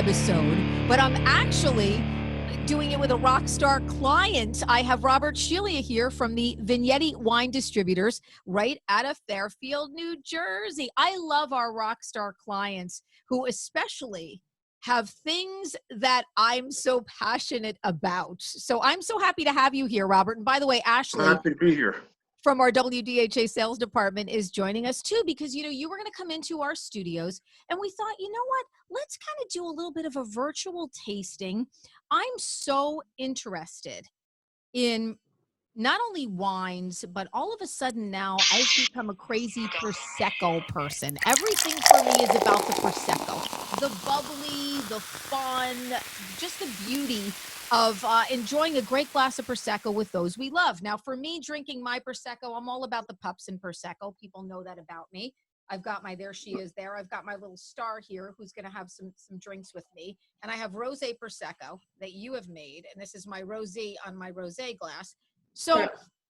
episode, but I'm actually doing it with a rock star client. I have Robert Scillia here from the Vignetti Wine Distributors right out of Fairfield, New Jersey. I love our rock star clients who especially have things that I'm so passionate about. So I'm so happy to have you here, Robert. And by the way, Ashley, happy to be here, from our WDHA sales department, is joining us too, because, you know, you were going to come into our studios and we thought, you know what, let's kind of do a little bit of a virtual tasting. I'm so interested in not only wines, but all of a sudden now I've become a crazy Prosecco person. Everything for me is about the Prosecco, the bubbly, the fun, just the beauty of enjoying a great glass of Prosecco with those we love. Now, for me, drinking my Prosecco, I'm all about the Pups and Prosecco. People know that about me. I've got my, there she is there. I've got my little star here who's going to have some drinks with me. And I have Rose Prosecco that you have made. And this is my Rosé on my Rosé glass. So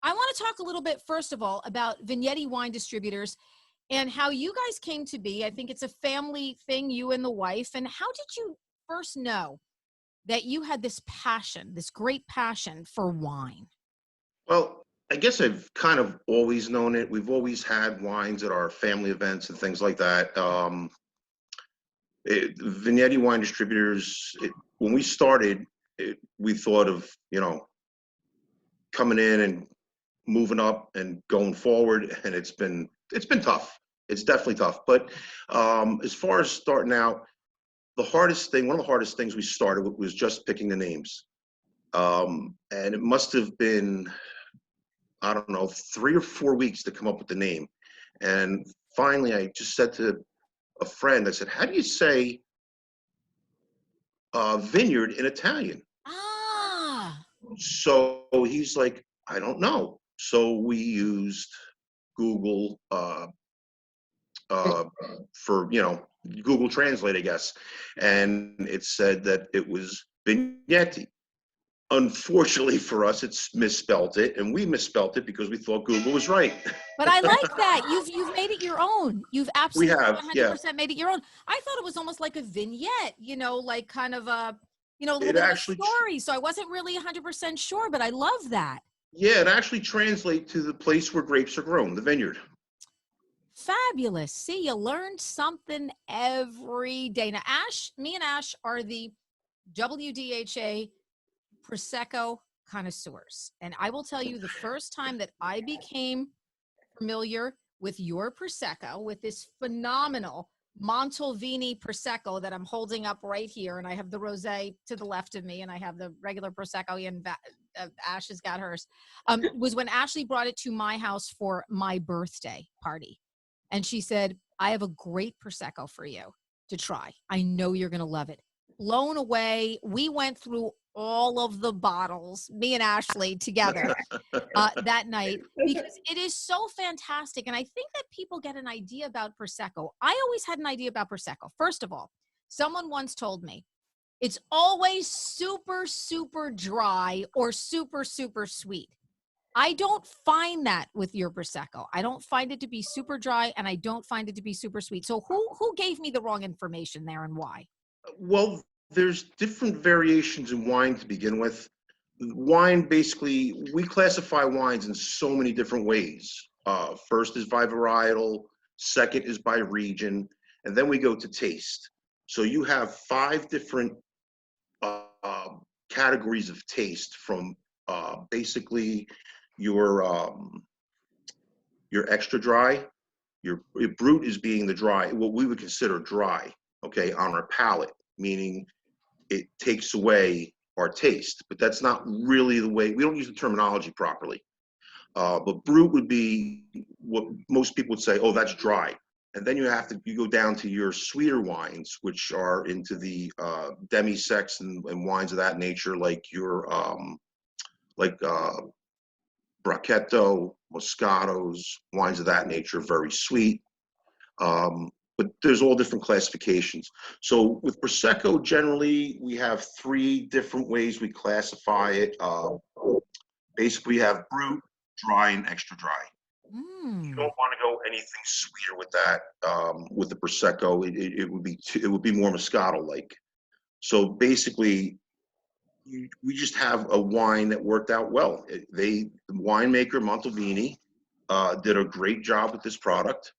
I want to talk a little bit, first of all, about Vignetti Wine Distributors and how you guys came to be. I think it's a family thing, you and the wife. And how did you first know that you had this passion, this great passion for wine? Well, I guess I've kind of always known it. We've always had wines at our family events and things like that. Vignetti Wine Distributors, when we started, we thought of, you know, coming in and moving up and going forward, and it's been tough. It's definitely tough. But as far as starting out, one of the hardest things we started with was just picking the names. And it must have been, I don't know, 3 or 4 weeks to come up with the name. And finally, I just said to a friend, I said, how do you say vineyard in Italian? Ah. So he's like, I don't know. So we used Google for, you know, Google Translate, I guess. And it said that it was Vignetti. Unfortunately for us, it's misspelt it, and we misspelt it because we thought Google was right. But I like that. You've made it your own. You've absolutely 100% made it your own. I thought it was almost like a vignette, you know, like kind of a, you know, a little bit of a story. So I wasn't really 100% sure, but I love that. Yeah, it actually translates to the place where grapes are grown, the vineyard. Fabulous. See, you learned something every day. Now, me and Ash are the WDHA Prosecco connoisseurs. And I will tell you, the first time that I became familiar with your Prosecco, with this phenomenal Montelvini Prosecco that I'm holding up right here, and I have the Rosé to the left of me, and I have the regular Prosecco, and Ash has got hers, was when Ashley brought it to my house for my birthday party. And she said, I have a great Prosecco for you to try. I know you're going to love it. Blown away. We went through all of the bottles, me and Ashley together that night, because it is so fantastic. And I think that people get an idea about Prosecco. I always had an idea about Prosecco. First of all, someone once told me it's always super, super dry or super, super sweet. I don't find that with your Prosecco. I don't find it to be super dry, and I don't find it to be super sweet. So who gave me the wrong information there, and why? Well, there's different variations in wine to begin with. Wine, basically, we classify wines in so many different ways. First is by varietal, second is by region, and then we go to taste. So you have 5 different categories of taste, from basically your extra dry, your brut is being the dry, what we would consider dry, okay, on our palate, meaning it takes away our taste, but that's not really the way, we don't use the terminology properly. But brut would be what most people would say, oh, that's dry. And then you go down to your sweeter wines, which are into the demi-secs and wines of that nature, like your Brachetto, Moscatos, wines of that nature, very sweet. But there's all different classifications. So with Prosecco, generally, we have 3 different ways we classify it. Basically, we have brut, dry, and extra dry. You don't want to go anything sweeter with that. With the Prosecco, it would be more Moscato-like. So basically, we just have a wine that worked out well. The winemaker Montelvini did a great job with this product.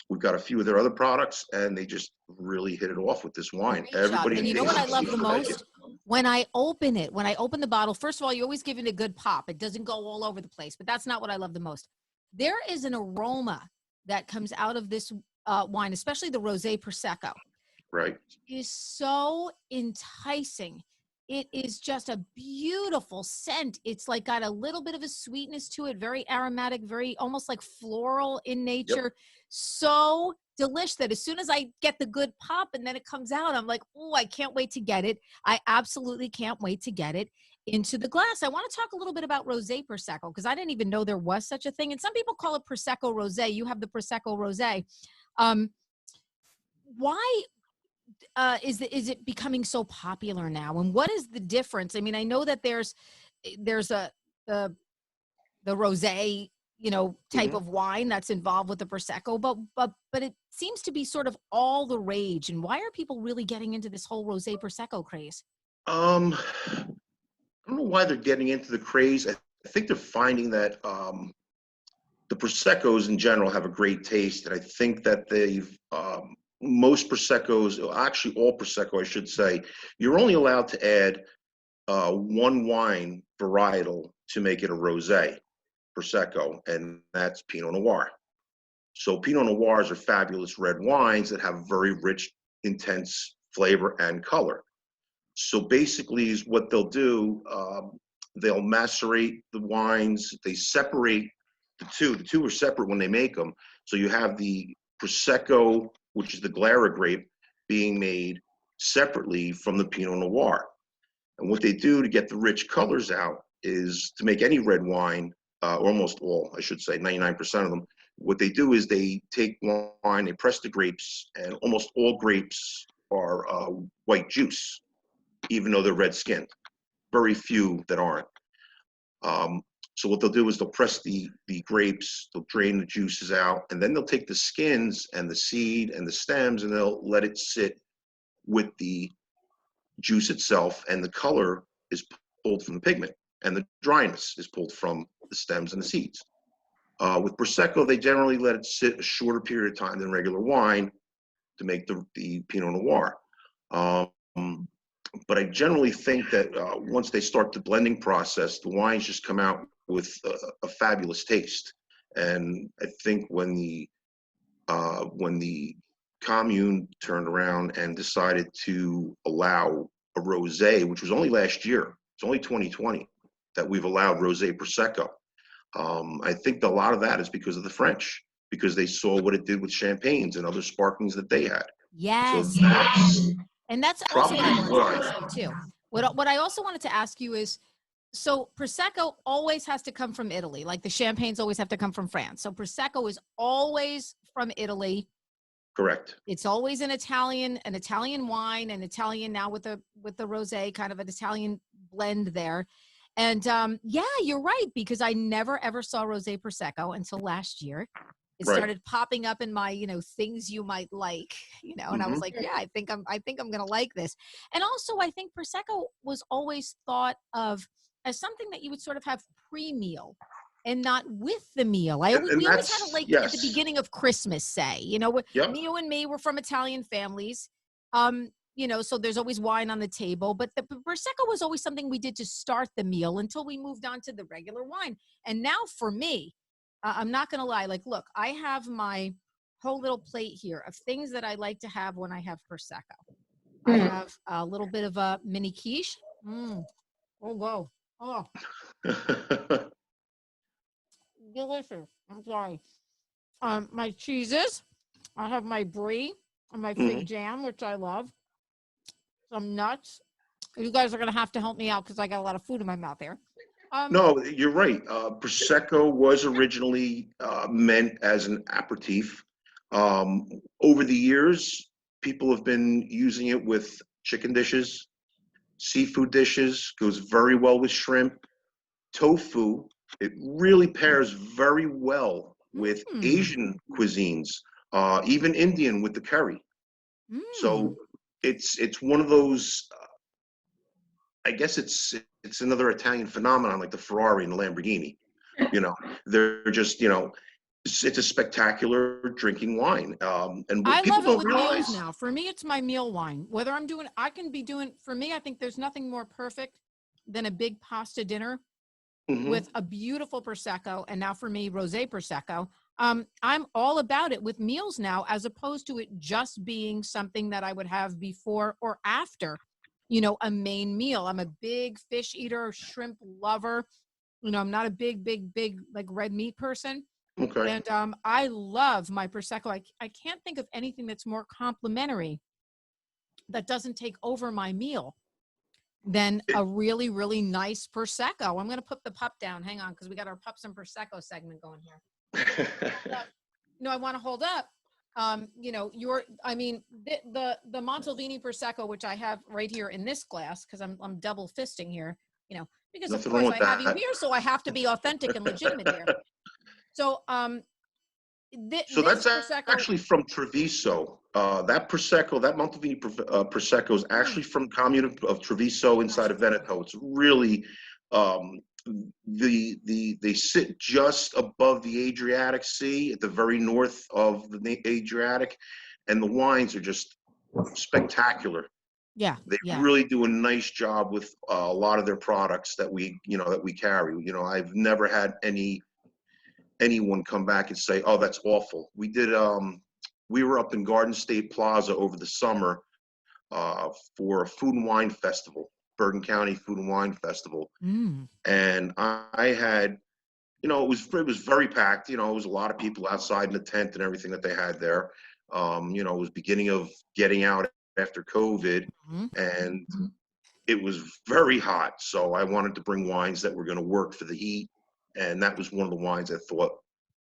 We've got a few of their other products, and they just really hit it off with this wine. Great job. Everybody And you know what I tastes love the seems to like most? it. When I open it, when I open the bottle, first of all, you always give it a good pop. It doesn't go all over the place, but that's not what I love the most. There is an aroma that comes out of this wine, especially the Rose Prosecco. Right. It is so enticing. It is just a beautiful scent. It's like got a little bit of a sweetness to it, very aromatic, very almost like floral in nature. Yep. So delish that as soon as I get the good pop and then it comes out, I'm like, oh, I can't wait to get it. I absolutely can't wait to get it into the glass. I want to talk a little bit about Rose Prosecco because I didn't even know there was such a thing. And some people call it Prosecco Rose. You have the Prosecco Rose. Why is it becoming so popular now? And what is the difference? I mean, I know that there's the rosé, type of wine that's involved with the prosecco, but it seems to be sort of all the rage. And why are people really getting into this whole rosé prosecco craze? I don't know why they're getting into the craze. I think they're finding that the Proseccos in general have a great taste, and I think that they've most Proseccos, actually all Prosecco, I should say, you're only allowed to add one wine varietal to make it a rosé Prosecco, and that's Pinot Noir. So Pinot Noirs are fabulous red wines that have very rich, intense flavor and color. So basically, is what they'll do. They'll macerate the wines. They separate the two. The two are separate when they make them. So you have the Prosecco, which is the Glera grape, being made separately from the Pinot Noir. And what they do to get the rich colors out is to make any red wine, almost all, I should say, 99% of them. What they do is they take wine, they press the grapes, and almost all grapes are white juice, even though they're red skinned. Very few that aren't. So what they'll do is they'll press the grapes, they'll drain the juices out, and then they'll take the skins and the seed and the stems, and they'll let it sit with the juice itself, and the color is pulled from the pigment, and the dryness is pulled from the stems and the seeds. With Prosecco, they generally let it sit a shorter period of time than regular wine to make the Pinot Noir. But I generally think that once they start the blending process, the wines just come out with a fabulous taste. And I think when the commune turned around and decided to allow a rosé, which was only last year, it's only 2020 that we've allowed Rosé Prosecco. I think a lot of that is because of the French, because they saw what it did with champagnes and other sparklings that they had. Yes. So that's And that's also what I probably wanted to why. ask you too. What I also wanted to ask you is, so Prosecco always has to come from Italy, like the champagnes always have to come from France. So Prosecco is always from Italy. Correct. It's always an Italian wine, and Italian now with the rosé, kind of an Italian blend there. And yeah, you're right, because I never ever saw Rosé Prosecco until last year. It Right. started popping up in my, things you might like, and I was like, yeah, I think I'm going to like this. And also I think Prosecco was always thought of as something that you would sort of have pre-meal and not with the meal. We always had it like at the beginning of Christmas, say, Yep. you and me were from Italian families. So there's always wine on the table, but the Prosecco was always something we did to start the meal until we moved on to the regular wine. And now for me, I'm not going to lie. Like, look, I have my whole little plate here of things that I like to have when I have Prosecco. I have a little bit of a mini quiche. Oh, whoa. Oh, delicious. I'm sorry. My cheeses. I have my brie and my fig jam, which I love. Some nuts. You guys are going to have to help me out because I got a lot of food in my mouth here. No, you're right. Prosecco was originally meant as an aperitif. Over the years, people have been using it with chicken dishes, seafood dishes, goes very well with shrimp, tofu. It really pairs very well with Asian cuisines, even Indian with the curry. So it's one of those. I guess it's another Italian phenomenon, like the Ferrari and the Lamborghini. They're just it's a spectacular drinking wine. And what I people love it don't with meals realize. now. For me, it's my meal wine. Whether I can be doing, for me, I think there's nothing more perfect than a big pasta dinner Mhm. with a beautiful Prosecco. And now for me, Rose Prosecco. I'm all about it with meals now, as opposed to it just being something that I would have before or after, a main meal. I'm a big fish eater, shrimp lover. I'm not a big, like red meat person. Okay. And I love my Prosecco. I can't think of anything that's more complimentary that doesn't take over my meal than a really, really nice Prosecco. I'm going to put the pup down. Hang on, because we got our Pups and Prosecco segment going here. I want to hold up. The Montelvini Prosecco, which I have right here in this glass, because I'm double fisting here, because of Nothing wrong course with I have you that. here, so I have to be authentic and legitimate here. So, So this that's Prosecco, actually from Treviso. That Prosecco, that Montalvini Prosecco is actually from the commune of Treviso inside of Veneto. It's really, they sit just above the Adriatic Sea at the very north of the Adriatic, and the wines are just spectacular. yeah, They yeah. really do a nice job with a lot of their products that we carry. I've never had anyone come back and say, "Oh, that's awful." We were up in Garden State Plaza over the summer for a food and wine festival, Bergen County Food and Wine Festival, Mm. and I had, it was very packed. It was a lot of people outside in the tent and everything that they had there. It was beginning of getting out after COVID, Mm-hmm. and it was very hot. So I wanted to bring wines that were going to work for the heat, and that was one of the wines I thought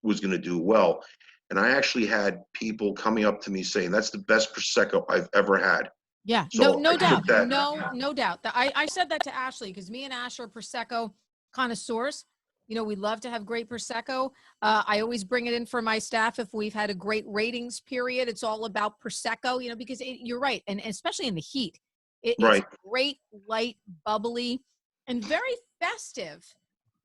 was going to do well. And I actually had people coming up to me saying, "That's the best Prosecco I've ever had." Yeah, So no I doubt. took that. No doubt. I said that to Ashley because me and Ash are Prosecco connoisseurs. We love to have great Prosecco. I always bring it in for my staff if we've had a great ratings period. It's all about Prosecco, because you're right. And especially in the heat, it's Right. great, light, bubbly, and very festive.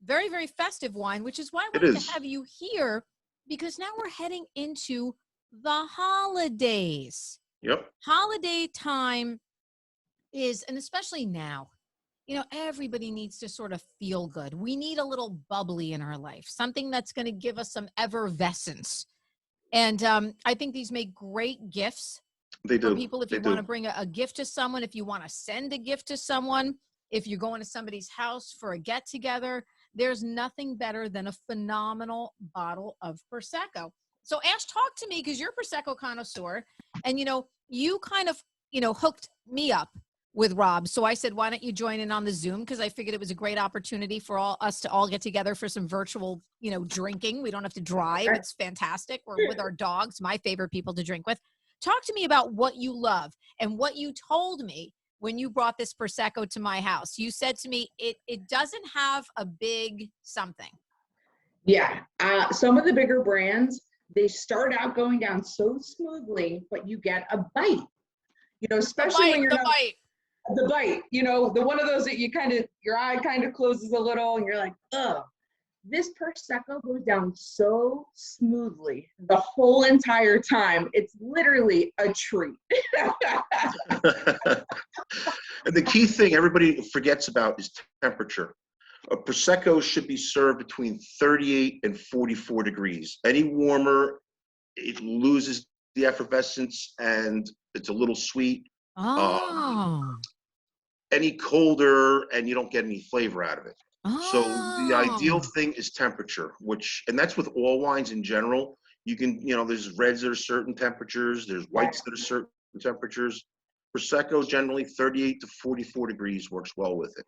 Very, very festive wine, which is why I It wanted to is. have you here because now we're heading into the holidays. Yep. Holiday time is, and especially now, everybody needs to sort of feel good. We need a little bubbly in our life, something that's going to give us some effervescence. And I think these make great gifts They for do. people if They you want to do. bring a gift to someone, if you want to send a gift to someone, if you're going to somebody's house for a get together. There's nothing better than a phenomenal bottle of Prosecco. So Ash, talk to me because you're a Prosecco connoisseur, and you kind of hooked me up with Rob. So I said, why don't you join in on the Zoom? Because I figured it was a great opportunity for us to all get together for some virtual, drinking. We don't have to drive. It's fantastic. We're with our dogs, my favorite people to drink with. Talk to me about what you love and what you told me when you brought this Prosecco to my house. You said to me, it doesn't have a big something. Yeah. Some of the bigger brands, they start out going down so smoothly, but you get a bite, especially when you're not the bite, the one of those that your eye kind of closes a little and you're like, oh, this Prosecco goes down so smoothly the whole entire time. It's literally a treat. And the key thing everybody forgets about is temperature. A Prosecco should be served between 38 and 44 degrees. Any warmer, it loses the effervescence and it's a little sweet. Oh. Any colder and you don't get any flavor out of it. So the ideal Oh. thing is temperature, and that's with all wines in general. You can, there's reds that are certain temperatures, there's whites that are certain temperatures. Prosecco generally 38 to 44 degrees works well with it.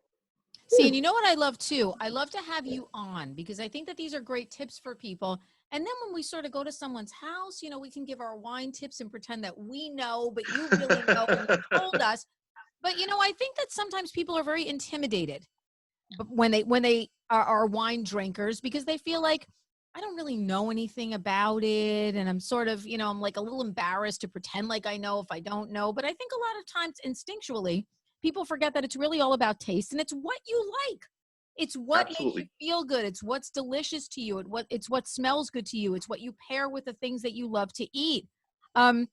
See, and you know what I love too? I love to have you on because I think that these are great tips for people. And then when we sort of go to someone's house, we can give our wine tips and pretend that we know, but you really know and you told us. But I think that sometimes people are very intimidated when they are wine drinkers because they feel like I don't really know anything about it. And I'm sort of, I'm like a little embarrassed to pretend like I know if I don't know. But I think a lot of times instinctually, people forget that it's really all about taste and it's what you like. It's what makes you Absolutely. feel good. It's what's delicious to you. It's what smells good to you. It's what you pair with the things that you love to eat. And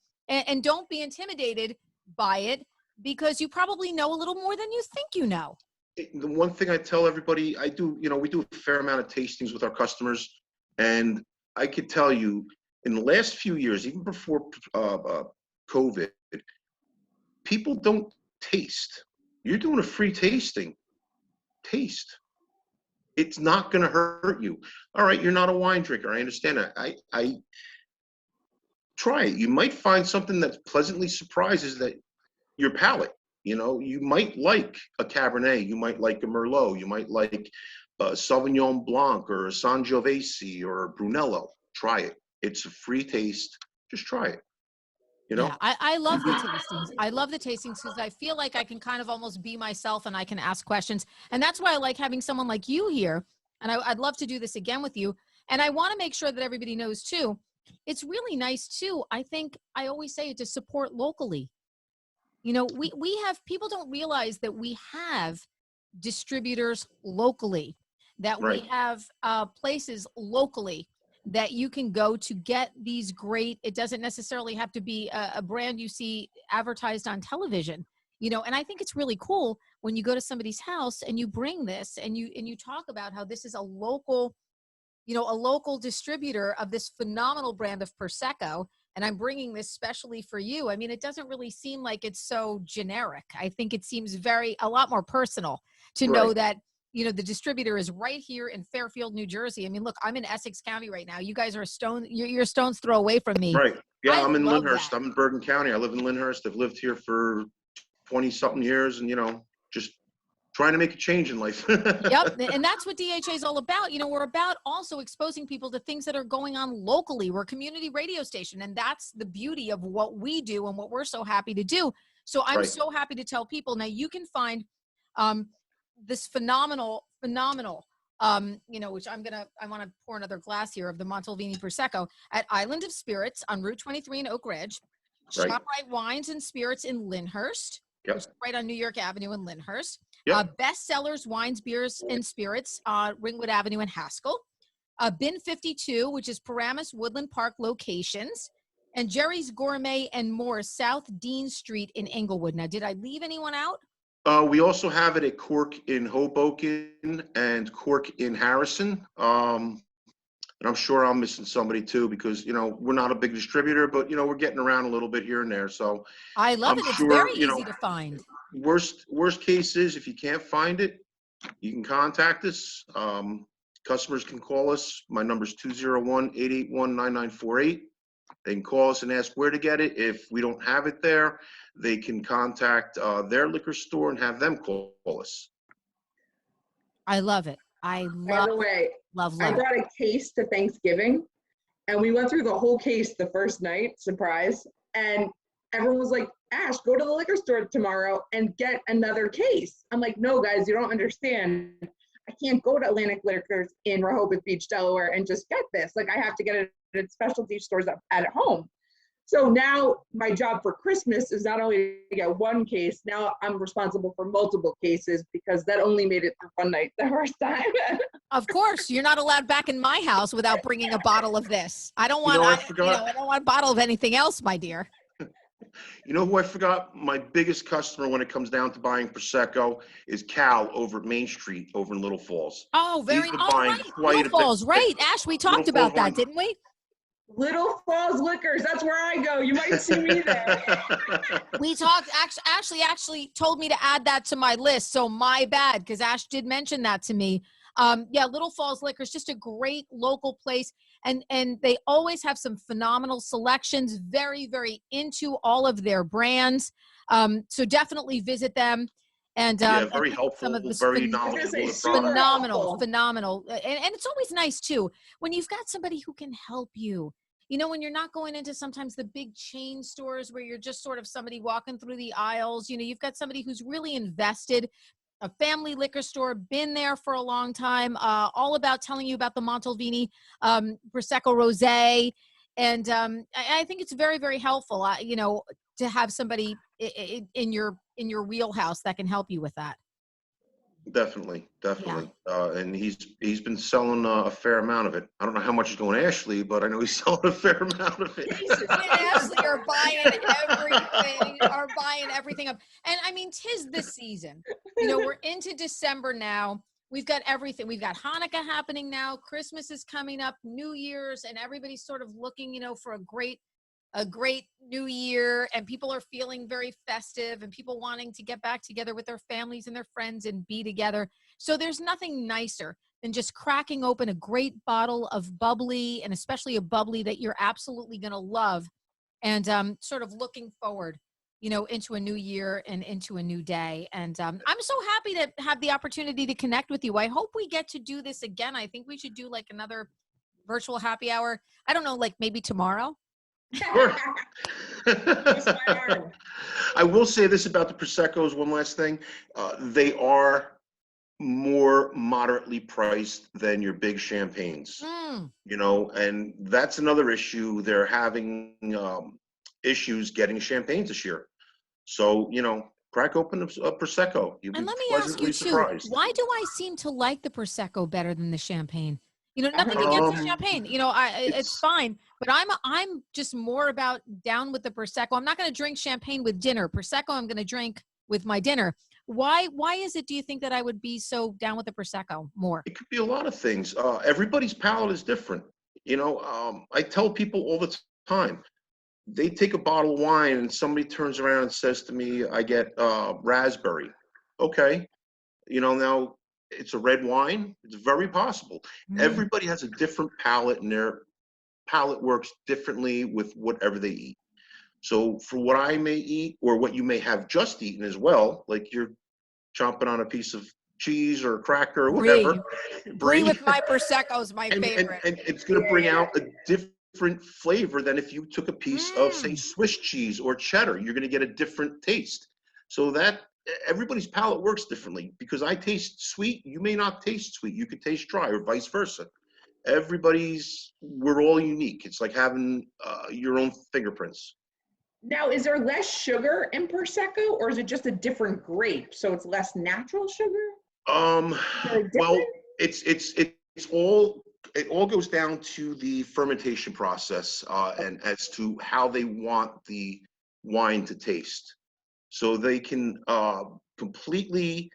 don't be intimidated by it because you probably know a little more than you think you know. The one thing I tell everybody, we do a fair amount of tastings with our customers, and I could tell you, in the last few years, even before COVID, people don't taste. You're doing a free tasting. Taste. It's not going to hurt you. All right, you're not a wine drinker. I understand that. I try it. You might find something that pleasantly surprises that your palate. You might like a Cabernet, you might like a Merlot, you might like a Sauvignon Blanc or a Sangiovese or a Brunello. Try it. It's a free taste. Just try it. Yeah, I love the tastings. I love the tastings because I feel like I can kind of almost be myself and I can ask questions. And that's why I like having someone like you here. And I'd love to do this again with you. And I want to make sure that everybody knows too. It's really nice too. I think I always say it to support locally. We have people don't realize that we have distributors locally, that we Right. have places locally that you can go to get these great, it doesn't necessarily have to be a brand you see advertised on television, and I think it's really cool when you go to somebody's house and you bring this and you talk about how this is a local distributor of this phenomenal brand of Prosecco. And I'm bringing this specially for you. I mean, it doesn't really seem like it's so generic. I think it seems a lot more personal to know that, the distributor is right here in Fairfield, New Jersey. I mean, look, I'm in Essex County right now. You guys are you're a stone's throw away from me. Right. Yeah, I'm in love Lyndhurst. that. I'm in Bergen County. I live in Lyndhurst. I've lived here for 20-something years and, just trying to make a change in life. Yep. And that's what DHA is all about. We're about also exposing people to things that are going on locally. We're a community radio station. And that's the beauty of what we do and what we're so happy to do. So I'm Right. so happy to tell people now you can find this phenomenal, which I want to pour another glass here of the Montelvini Prosecco at Island of Spirits on Route 23 in Oak Ridge. Right. ShopRite Wines and Spirits in Lyndhurst, Yep. which is right on New York Avenue in Lyndhurst. Yep. Bestsellers, Wines, Beers, and Spirits, Ringwood Avenue in Haskell. Bin 52, which is Paramus Woodland Park locations. And Jerry's Gourmet and More, South Dean Street in Englewood. Now, did I leave anyone out? We also have it at Cork in Hoboken and Cork in Harrison. And I'm sure I'm missing somebody too because, we're not a big distributor, but, we're getting around a little bit here and there. So I love it. It's very easy to find. Worst case is if you can't find it, you can contact us. Customers can call us. My number is 201-881-9948. They can call us and ask where to get it. If we don't have it there, they can contact their liquor store and have them call us. I love it. By the way, love. I brought a case to Thanksgiving, and we went through the whole case the first night, surprise. And everyone was like, Ash, go to the liquor store tomorrow and get another case. I'm like, no, guys, you don't understand. I can't go to Atlantic Liquors in Rehoboth Beach, Delaware, and just get this. Like, I have to get it at specialty stores at home. So now my job for Christmas is not only to get one case, now I'm responsible for multiple cases because that only made it through one night the first time. Of course, you're not allowed back in my house without bringing a bottle of this. I don't want, I don't want a bottle of anything else, my dear. You know who I forgot? My biggest customer when it comes down to buying Prosecco is Cal over at Main Street over in Little Falls. Oh, right. Little Falls, right. Ash, we talked about that, didn't we? Little Falls Liquors, that's where I go. You might see me there. We talked, Ashley actually told me to add that to my list, so my bad, because Ash did mention that to me. Little Falls Liquors, just a great local place, and they always have some phenomenal selections, very, very into all of their brands. So definitely visit them. And very helpful, very phenomenal. And it's always nice too when you've got somebody who can help you. When you're not going into sometimes the big chain stores where you're just sort of somebody walking through the aisles, you've got somebody who's really invested a family liquor store, been there for a long time, all about telling you about the Montelvini Prosecco Rosé. And I think it's very, very helpful, to have somebody in your wheelhouse that can help you with that. Definitely. And he's been selling a fair amount of it. I don't know how much is going to Ashley, but I know he's selling a fair amount of it. Me and Ashley are buying everything up. And I mean, 'tis the season. We're into December now. We've got everything. We've got Hanukkah happening now. Christmas is coming up, New Year's, and everybody's sort of looking, for a great new year, and people are feeling very festive, and people wanting to get back together with their families and their friends and be together. So there's nothing nicer than just cracking open a great bottle of bubbly, and especially a bubbly that you're absolutely going to love, and sort of looking forward, into a new year and into a new day. And I'm so happy to have the opportunity to connect with you. I hope we get to do this again. I think we should do like another virtual happy hour. I don't know, like maybe tomorrow. Sure. I will say this about the Proseccos, one last thing. They are more moderately priced than your big champagnes, and that's another issue. They're having issues getting champagnes this year. So, crack open a Prosecco. You'll be and let me ask you surprised. too, why do I seem to like the Prosecco better than the champagne? Nothing against the champagne. It's fine, but I'm just more about down with the Prosecco. I'm not going to drink champagne with dinner. Prosecco, I'm going to drink with my dinner. Why is it, do you think, that I would be so down with the Prosecco more? It could be a lot of things. Everybody's palate is different. I tell people all the time, they take a bottle of wine and somebody turns around and says to me, I get raspberry. Okay. Now it's a red wine. It's very possible. Everybody has a different palate, and their palate works differently with whatever they eat. So for what I may eat, or what you may have just eaten as well, like you're chomping on a piece of cheese or a cracker or whatever. Brie with my Prosecco is my favorite. And it's going to bring out a different flavor than if you took a piece of, say, Swiss cheese or cheddar. You're going to get a different taste. So that everybody's palate works differently. Because I taste sweet, you may not taste sweet. You could taste dry, or vice versa. We're all unique. It's like having your own fingerprints. Now, is there less sugar in Prosecco, or is it just a different grape, so it's less natural sugar? Well, it all goes down to the fermentation process, and as to how they want the wine to taste. So they can completely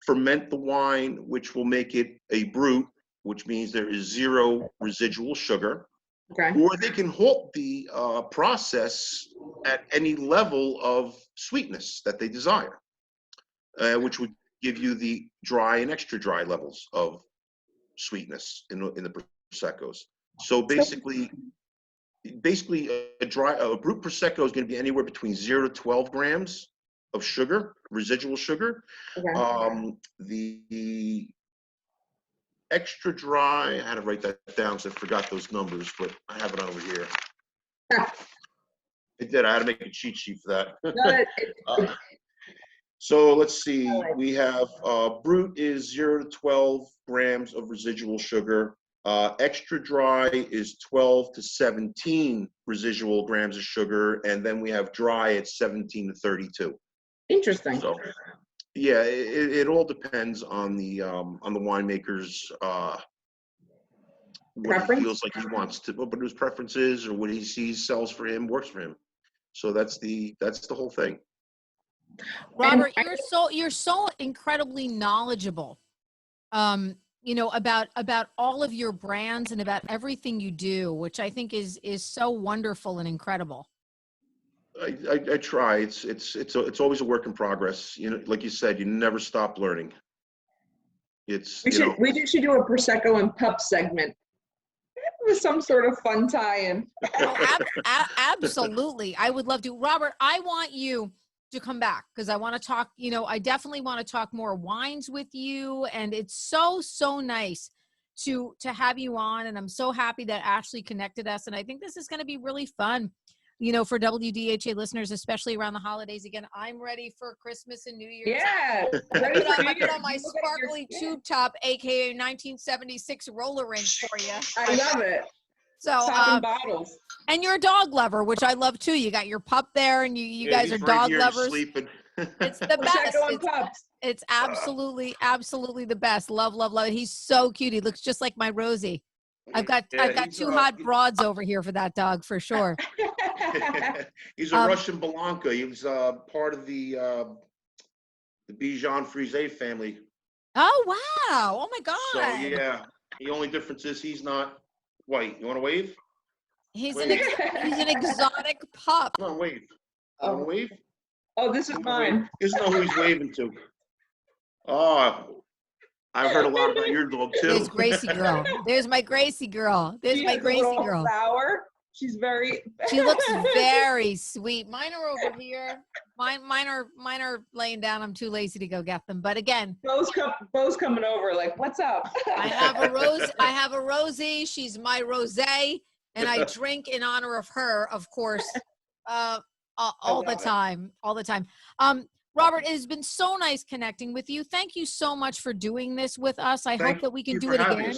ferment the wine, which will make it a brut, which means there is zero residual sugar. Okay. Or they can halt the process at any level of sweetness that they desire, which would give you the dry and extra dry levels of sweetness in the Proseccos. So basically a brut Prosecco is going to be anywhere between 0 to 12 grams of sugar, residual sugar. Okay. The extra dry, I had to write that down because I forgot those numbers, but I have it over here. I did. I had to make a cheat sheet for that. So let's see. We have brut is 0 to 12 grams of residual sugar. Extra dry is 12 to 17 residual grams of sugar, and then we have dry at 17 to 32. Interesting. So, yeah, it all depends on the winemaker's what he feels like he wants to, what his preference is, or what he sees sells for him, works for him. So that's the whole thing. Robert, you're so incredibly knowledgeable, about all of your brands and about everything you do, which I think is so wonderful and incredible. I try. It's always a work in progress. Like you said, you never stop learning. We should do a Prosecco and Pups segment with some sort of fun tie-in. Oh, absolutely. I would love to. Robert, I want you to come back because I want to talk, I definitely want to talk more wines with you. And it's so, so nice to have you on. And I'm so happy that Ashley connected us. And I think this is going to be really fun. you know, for WDHA listeners, especially around the holidays. Again, I'm ready for Christmas and New Year's. Yeah. I put on my sparkly tube top, aka 1976 roller rink for you. I love it. So, Popping bottles. and you're a dog lover, which I love too. You got your pup there, and you guys are dog lovers. Sleeping. It's the best. Prosecco and Pups. It's absolutely the best. Love, love, love it. He's so cute. He looks just like my Rosie. I've got two hot broads over here for that dog for sure. He's a Russian Blanca. He was part of the Bichon Frise family. Oh wow! Oh my God! So yeah, the only difference is he's not white. You want to wave? He's an exotic pup. Come on, wave. You want to wave? Oh, this is mine. He doesn't know who he's waving to. Oh, I've heard a lot about your dog too. There's Gracie girl. There's my Gracie girl. There's my Gracie girl. Flower. She's very. She looks very sweet. Mine are over here. Mine are laying down. I'm too lazy to go get them. But again, Bo's coming over. Like, what's up? I have a Rosie. She's my rosé, and I drink in honor of her, of course, all the time. Robert, it has been so nice connecting with you. Thank you so much for doing this with us. I hope that we can do it again.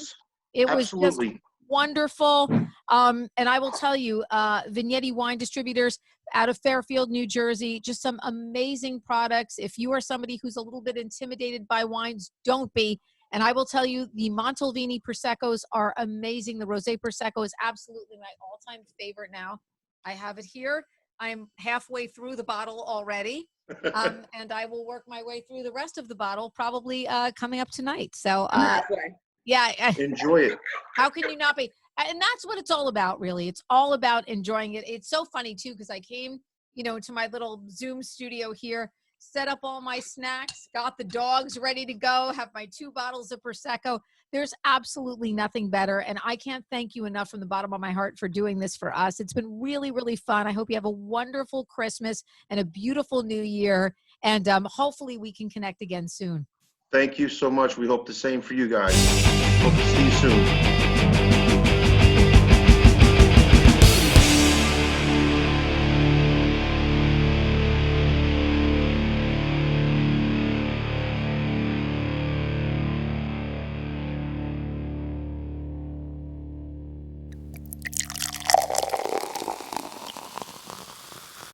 It was just wonderful. And I will tell you, Vignetti Wine Distributors out of Fairfield, New Jersey, just some amazing products. If you are somebody who's a little bit intimidated by wines, don't be. And I will tell you, the Montelvini Proseccos are amazing. The Rose Prosecco is absolutely my all-time favorite now. I have it here. I'm halfway through the bottle already. And I will work my way through the rest of the bottle, probably coming up tonight. So, yeah. Enjoy it. How can you not be? And that's what it's all about, really. It's all about enjoying it. It's so funny, too, because I came, to my little Zoom studio here, set up all my snacks, got the dogs ready to go, have my 2 bottles of Prosecco. There's absolutely nothing better. And I can't thank you enough from the bottom of my heart for doing this for us. It's been really, really fun. I hope you have a wonderful Christmas and a beautiful New Year. And hopefully we can connect again soon. Thank you so much. We hope the same for you guys. Hope to see you soon.